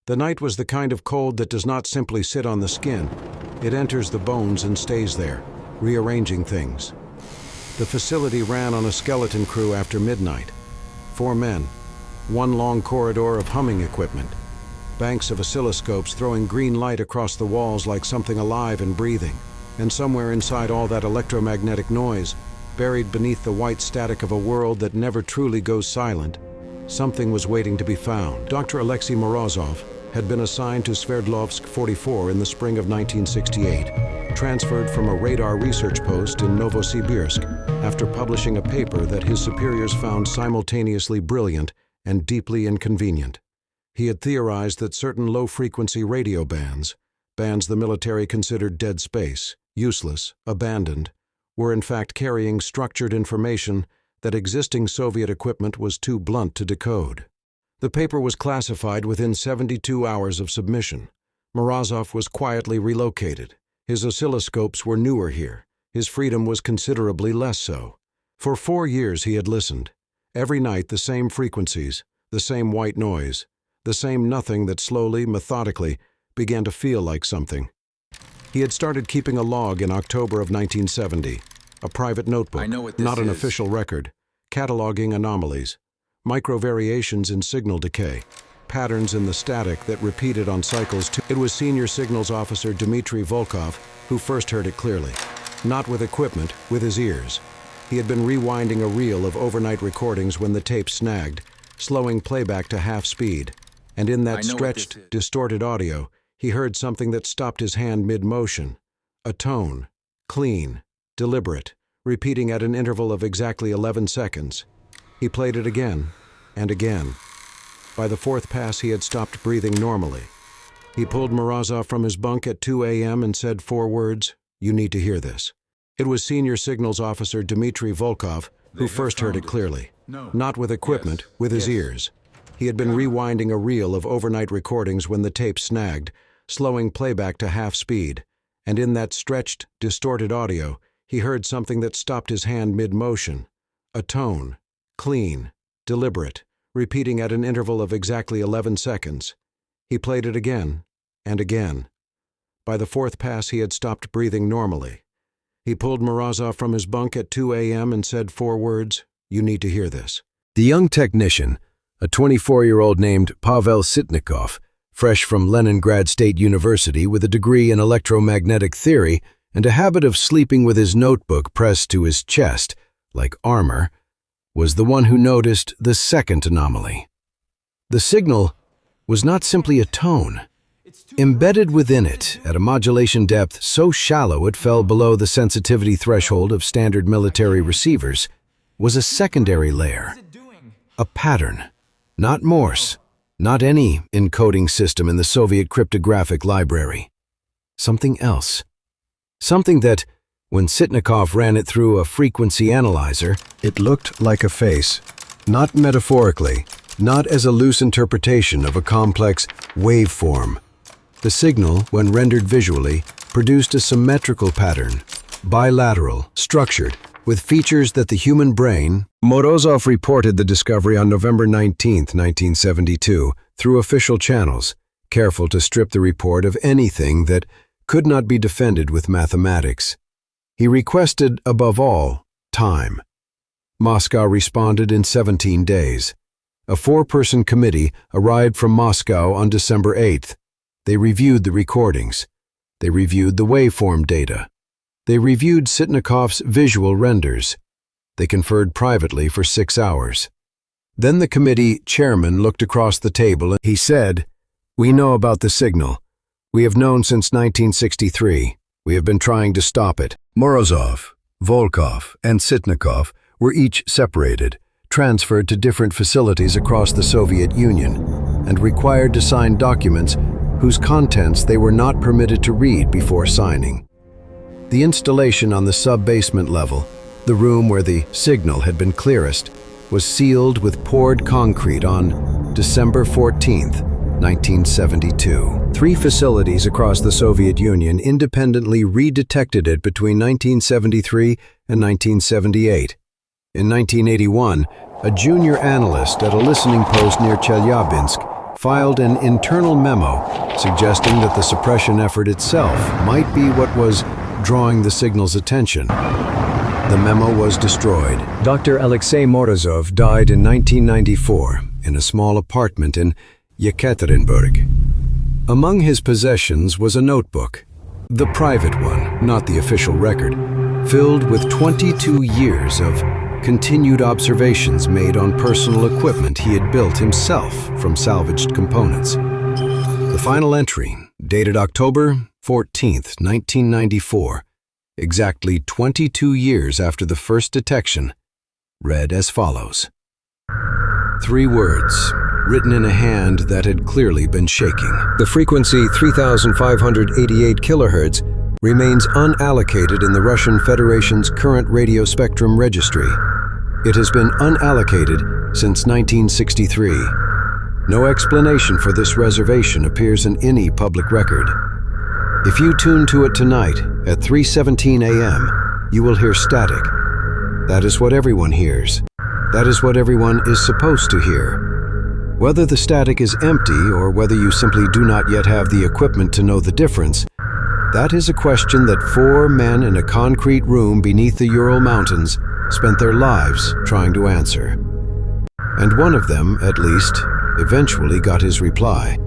The night was the kind of cold that does not simply sit on the skin. It enters the bones and stays there, rearranging things. The facility ran on a skeleton crew after midnight. 4 men, one long corridor of humming equipment, banks of oscilloscopes throwing green light across the walls like something alive and breathing. And somewhere inside all that electromagnetic noise, buried beneath the white static of a world that never truly goes silent, something was waiting to be found. Dr. Alexei Morozov had been assigned to Sverdlovsk 44 in the spring of 1968, transferred from a radar research post in Novosibirsk after publishing a paper that his superiors found simultaneously brilliant and deeply inconvenient. He had theorized that certain low-frequency radio bands the military considered dead space, useless, abandoned, were in fact carrying structured information that existing Soviet equipment was too blunt to decode. The paper was classified within 72 hours of submission. Morozov was quietly relocated. His oscilloscopes were newer here. His freedom was considerably less so. For 4 years he had listened. Every night the same frequencies, the same white noise, the same nothing that slowly, methodically, began to feel like something. He had started keeping a log in October of 1970, a private notebook, not an official record, cataloging anomalies, micro-variations in signal decay, patterns in the static that repeated on cycles. It was Senior Signals Officer Dmitry Volkov who first heard it clearly. Not with equipment, with his ears. He had been rewinding a reel of overnight recordings when the tape snagged, slowing playback to half speed. And in that stretched, distorted audio, he heard something that stopped his hand mid-motion. A tone, clean, deliberate, repeating at an interval of exactly 11 seconds. He played it again and again. By the 4th pass, he had stopped breathing normally. He pulled Morozov from his bunk at 2 a.m. and said 4 words, "You need to hear this." It was Senior Signals Officer Dmitry Volkov who first heard it clearly. Not with equipment, with his ears. He had been rewinding a reel of overnight recordings when the tape snagged, slowing playback to half speed. And in that stretched, distorted audio, he heard something that stopped his hand mid-motion. A tone, clean, deliberate, repeating at an interval of exactly 11 seconds. He played it again and again. By the 4th pass, he had stopped breathing normally. He pulled Morozov from his bunk at 2 a.m. and said 4 words, "You need to hear this." The young technician, a 24-year-old named Pavel Sitnikov, fresh from Leningrad State University with a degree in electromagnetic theory and a habit of sleeping with his notebook pressed to his chest, like armor, was the one who noticed the second anomaly. The signal was not simply a tone. Embedded within it, at a modulation depth so shallow it fell below the sensitivity threshold of standard military receivers, was a secondary layer, a pattern. Not Morse, not any encoding system in the Soviet cryptographic library. Something else. Something that, when Sitnikov ran it through a frequency analyzer, it looked like a face. Not metaphorically, not as a loose interpretation of a complex waveform. The signal, when rendered visually, produced a symmetrical pattern, bilateral, structured, with features that the human brain. Morozov reported the discovery on November 19, 1972, through official channels, careful to strip the report of anything that could not be defended with mathematics. He requested, above all, time. Moscow responded in 17 days. A 4-person committee arrived from Moscow on December 8th. They reviewed the recordings. They reviewed the waveform data. They reviewed Sitnikov's visual renders. They conferred privately for 6 hours. Then the committee chairman looked across the table and he said, "We know about the signal. We have known since 1963. We have been trying to stop it." Morozov, Volkov, and Sitnikov were each separated, transferred to different facilities across the Soviet Union, and required to sign documents whose contents they were not permitted to read before signing. The installation on the sub-basement level, the room where the signal had been clearest, was sealed with poured concrete on December 14, 1972. 3 facilities across the Soviet Union independently redetected it between 1973 and 1978. In 1981, a junior analyst at a listening post near Chelyabinsk filed an internal memo suggesting that the suppression effort itself might be what was drawing the signal's attention. The memo was destroyed. Dr. Alexei Morozov died in 1994 in a small apartment in Yekaterinburg. Among his possessions was a notebook, the private one, not the official record, filled with 22 years of continued observations made on personal equipment he had built himself from salvaged components. The final entry, dated October 14th, 1994, exactly 22 years after the first detection, read as follows. 3 words, written in a hand that had clearly been shaking. The frequency 3,588 kilohertz remains unallocated in the Russian Federation's current radio spectrum registry. It has been unallocated since 1963. No explanation for this reservation appears in any public record. If you tune to it tonight at 3:17 a.m., you will hear static. That is what everyone hears. That is what everyone is supposed to hear. Whether the static is empty or whether you simply do not yet have the equipment to know the difference, that is a question that 4 men in a concrete room beneath the Ural Mountains spent their lives trying to answer. And one of them, at least, eventually got his reply.